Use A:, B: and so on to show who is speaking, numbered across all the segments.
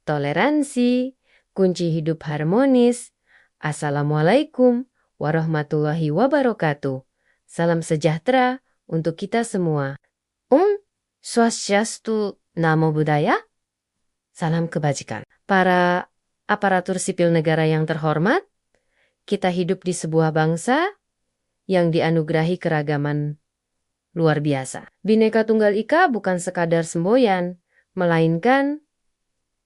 A: toleransi, kunci hidup harmonis. Assalamualaikum warahmatullahi wabarakatuh. Salam sejahtera untuk kita semua. Swastiastu, Namo Buddhaya. Salam kebajikan. Para aparatur sipil negara yang terhormat, kita hidup di sebuah bangsa yang dianugerahi keragaman luar biasa. Bhinneka Tunggal Ika bukan sekadar semboyan, melainkan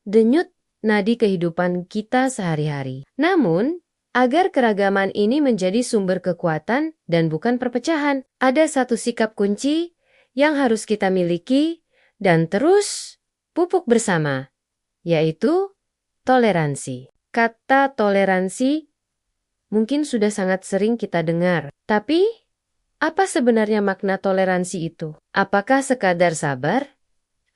A: denyut nadi kehidupan kita sehari-hari. Namun, agar keragaman ini menjadi sumber kekuatan dan bukan perpecahan, ada satu sikap kunci yang harus kita miliki dan terus pupuk bersama, yaitu toleransi. Kata toleransi mungkin sudah sangat sering kita dengar, tapi apa sebenarnya makna toleransi itu? Apakah sekadar sabar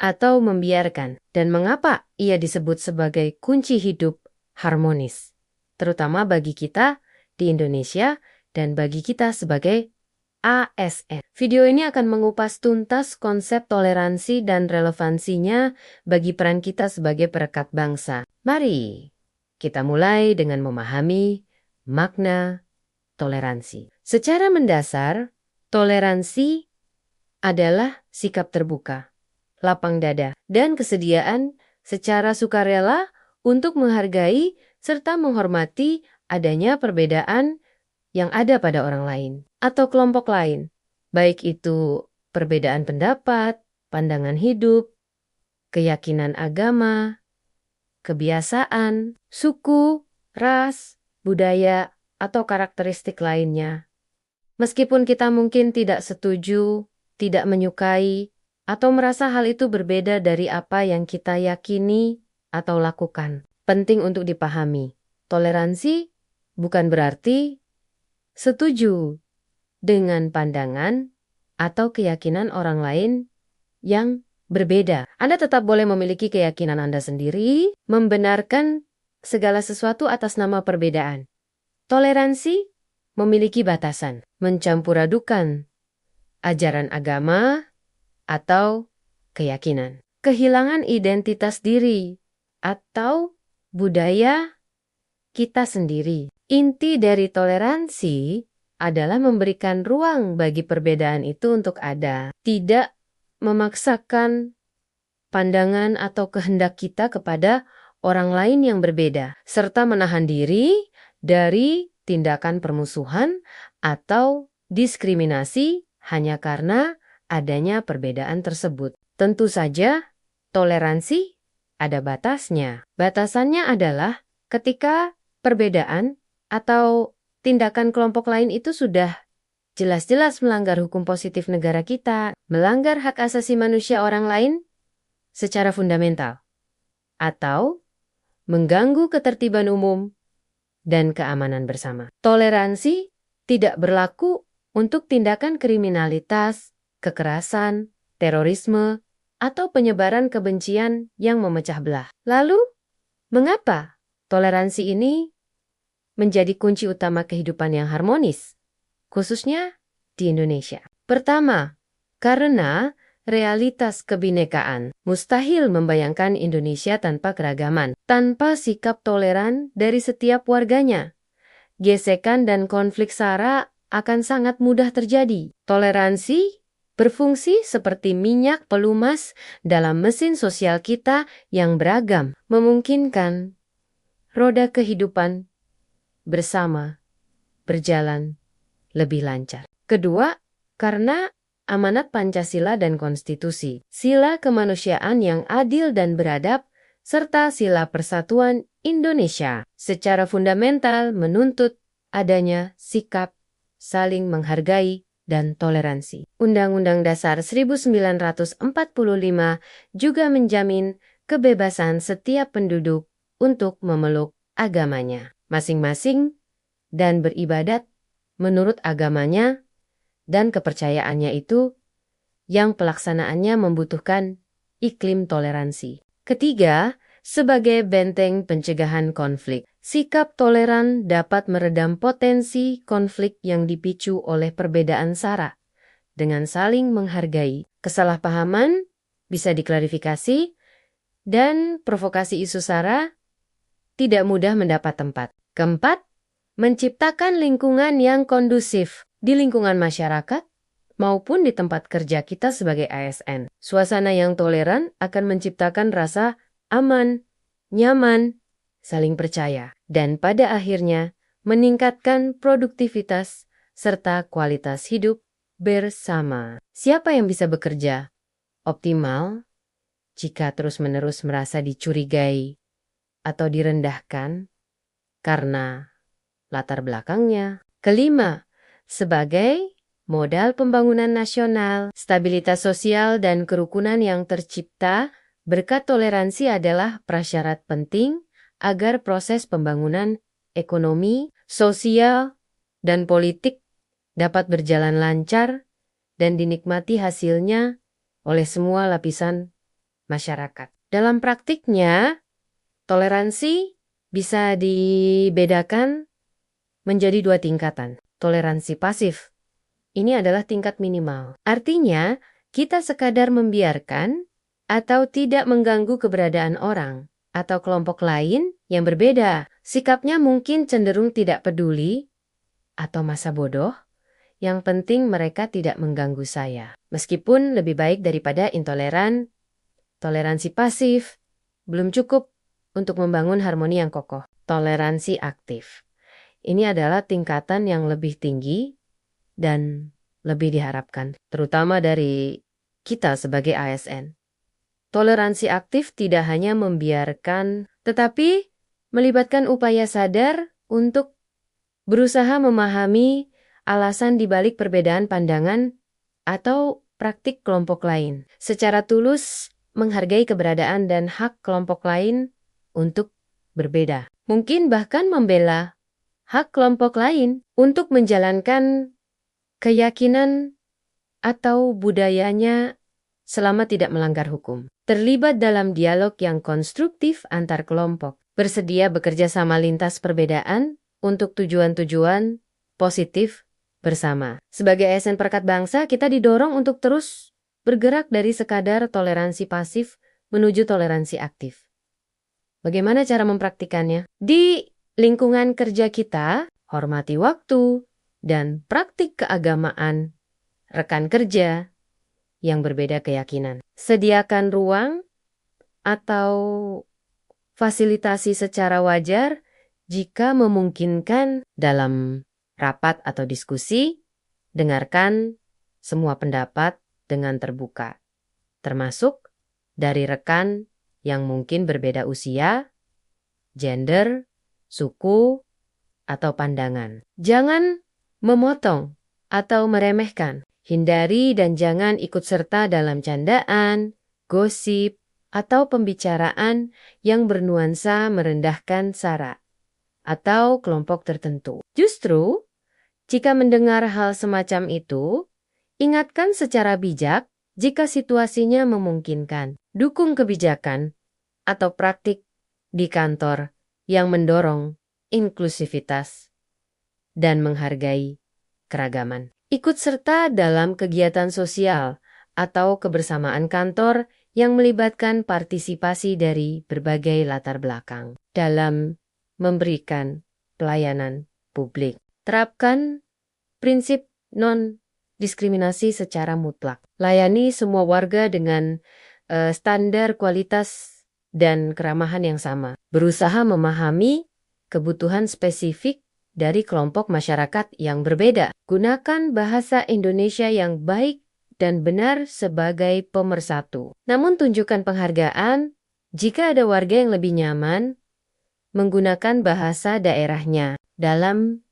A: atau membiarkan? Dan mengapa ia disebut sebagai kunci hidup harmonis? Terutama bagi kita di Indonesia dan bagi kita sebagai ASN. Video ini akan mengupas tuntas konsep toleransi dan relevansinya bagi peran kita sebagai perekat bangsa. Mari kita mulai dengan memahami makna toleransi. Secara mendasar, toleransi adalah sikap terbuka, lapang dada, dan kesediaan secara sukarela untuk menghargai serta menghormati adanya perbedaan yang ada pada orang lain atau kelompok lain, baik itu perbedaan pendapat, pandangan hidup, keyakinan agama, kebiasaan, suku, ras, budaya, atau karakteristik lainnya. Meskipun kita mungkin tidak setuju, tidak menyukai, atau merasa hal itu berbeda dari apa yang kita yakini atau lakukan. Penting untuk dipahami, toleransi bukan berarti setuju dengan pandangan atau keyakinan orang lain yang berbeda. Anda tetap boleh memiliki keyakinan Anda sendiri, membenarkan segala sesuatu atas nama perbedaan. Toleransi memiliki batasan, mencampuradukan ajaran agama atau keyakinan. Kehilangan identitas diri atau budaya kita sendiri. Inti dari toleransi adalah memberikan ruang bagi perbedaan itu untuk ada. Tidak memaksakan pandangan atau kehendak kita kepada orang lain yang berbeda, serta menahan diri dari tindakan permusuhan atau diskriminasi hanya karena adanya perbedaan tersebut. Tentu saja, toleransi ada batasnya. Batasannya adalah ketika perbedaan atau tindakan kelompok lain itu sudah jelas-jelas melanggar hukum positif negara kita, melanggar hak asasi manusia orang lain secara fundamental, atau mengganggu ketertiban umum dan keamanan bersama. Toleransi tidak berlaku untuk tindakan kriminalitas, kekerasan, terorisme, atau penyebaran kebencian yang memecah belah. Lalu, mengapa toleransi ini menjadi kunci utama kehidupan yang harmonis, khususnya di Indonesia? Pertama, karena realitas kebinekaan. Mustahil membayangkan Indonesia tanpa keragaman, tanpa sikap toleran dari setiap warganya. Gesekan dan konflik SARA akan sangat mudah terjadi. Toleransi berfungsi seperti minyak pelumas dalam mesin sosial kita yang beragam, memungkinkan roda kehidupan bersama berjalan lebih lancar. Kedua, karena amanat Pancasila dan Konstitusi, sila kemanusiaan yang adil dan beradab, serta sila persatuan Indonesia secara fundamental menuntut adanya sikap saling menghargai dan toleransi. Undang-Undang Dasar 1945 juga menjamin kebebasan setiap penduduk untuk memeluk agamanya masing-masing dan beribadat menurut agamanya dan kepercayaannya itu yang pelaksanaannya membutuhkan iklim toleransi. Ketiga, sebagai benteng pencegahan konflik, sikap toleran dapat meredam potensi konflik yang dipicu oleh perbedaan SARA. Dengan saling menghargai, kesalahpahaman bisa diklarifikasi dan provokasi isu sara tidak mudah mendapat tempat. Keempat, menciptakan lingkungan yang kondusif di lingkungan masyarakat maupun di tempat kerja kita sebagai ASN. Suasana yang toleran akan menciptakan rasa aman, nyaman, saling percaya, dan pada akhirnya meningkatkan produktivitas serta kualitas hidup bersama. Siapa yang bisa bekerja optimal jika terus-menerus merasa dicurigai atau direndahkan karena latar belakangnya? Kelima, sebagai modal pembangunan nasional, stabilitas sosial dan kerukunan yang tercipta berkat toleransi adalah prasyarat penting agar proses pembangunan ekonomi, sosial, dan politik dapat berjalan lancar dan dinikmati hasilnya oleh semua lapisan masyarakat. Dalam praktiknya, toleransi bisa dibedakan menjadi dua tingkatan. Toleransi pasif, ini adalah tingkat minimal. Artinya, kita sekadar membiarkan atau tidak mengganggu keberadaan orang atau kelompok lain yang berbeda. Sikapnya mungkin cenderung tidak peduli atau masa bodoh. Yang penting mereka tidak mengganggu saya. Meskipun lebih baik daripada intoleran, toleransi pasif belum cukup untuk membangun harmoni yang kokoh. Toleransi aktif, ini adalah tingkatan yang lebih tinggi dan lebih diharapkan, terutama dari kita sebagai ASN. Toleransi aktif tidak hanya membiarkan, tetapi melibatkan upaya sadar untuk berusaha memahami alasan dibalik perbedaan pandangan atau praktik kelompok lain. Secara tulus menghargai keberadaan dan hak kelompok lain untuk berbeda. Mungkin bahkan membela hak kelompok lain untuk menjalankan keyakinan atau budayanya selama tidak melanggar hukum. Terlibat dalam dialog yang konstruktif antar kelompok. Bersedia bekerja sama lintas perbedaan untuk tujuan-tujuan positif bersama. Sebagai ASN Perekat Bangsa, kita didorong untuk terus bergerak dari sekadar toleransi pasif menuju toleransi aktif. Bagaimana cara mempraktikannya? Di lingkungan kerja kita, hormati waktu dan praktik keagamaan rekan kerja yang berbeda keyakinan. Sediakan ruang atau fasilitasi secara wajar jika memungkinkan dalam rapat atau diskusi. Dengarkan semua pendapat dengan terbuka, termasuk dari rekan yang mungkin berbeda usia, gender, suku, atau pandangan. Jangan memotong atau meremehkan. Hindari dan jangan ikut serta dalam candaan, gosip, atau pembicaraan yang bernuansa merendahkan sara atau kelompok tertentu. Justru, jika mendengar hal semacam itu, ingatkan secara bijak jika situasinya memungkinkan. Dukung kebijakan atau praktik di kantor yang mendorong inklusivitas dan menghargai keragaman. Ikut serta dalam kegiatan sosial atau kebersamaan kantor yang melibatkan partisipasi dari berbagai latar belakang dalam memberikan pelayanan publik. Terapkan prinsip non-diskriminasi secara mutlak. Layani semua warga dengan standar kualitas dan keramahan yang sama. Berusaha memahami kebutuhan spesifik dari kelompok masyarakat yang berbeda. Gunakan bahasa Indonesia yang baik dan benar sebagai pemersatu. Namun tunjukkan penghargaan jika ada warga yang lebih nyaman menggunakan bahasa daerahnya dalam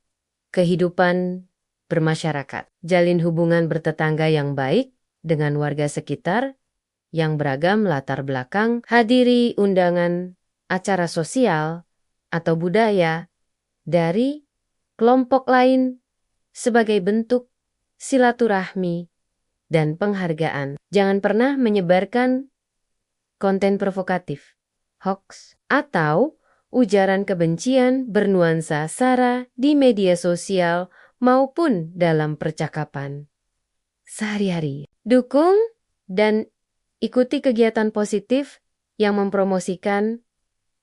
A: kehidupan bermasyarakat. Jalin hubungan bertetangga yang baik dengan warga sekitar yang beragam latar belakang. Hadiri undangan acara sosial atau budaya dari kelompok lain sebagai bentuk silaturahmi dan penghargaan. Jangan pernah menyebarkan konten provokatif, hoax, atau ujaran kebencian bernuansa sara di media sosial maupun dalam percakapan sehari-hari. Dukung dan ikuti kegiatan positif yang mempromosikan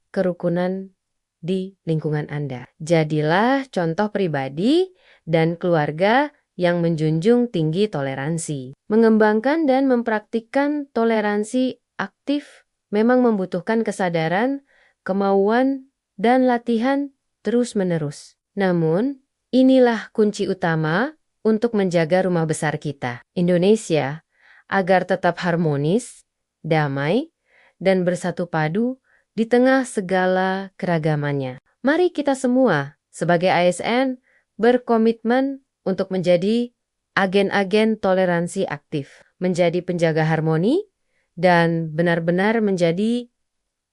A: kerukunan di lingkungan Anda. Jadilah contoh pribadi dan keluarga yang menjunjung tinggi toleransi. Mengembangkan dan mempraktikkan toleransi aktif memang membutuhkan kesadaran, kemauan, dan latihan terus-menerus. Namun, inilah kunci utama untuk menjaga rumah besar kita, Indonesia, agar tetap harmonis, damai, dan bersatu padu di tengah segala keragamannya. Mari kita semua, sebagai ASN, berkomitmen untuk menjadi agen-agen toleransi aktif, menjadi penjaga harmoni, dan benar-benar menjadi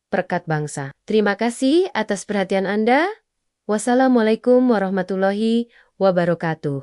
A: perekat bangsa. Terima kasih atas perhatian Anda. Wassalamualaikum warahmatullahi wabarakatuh.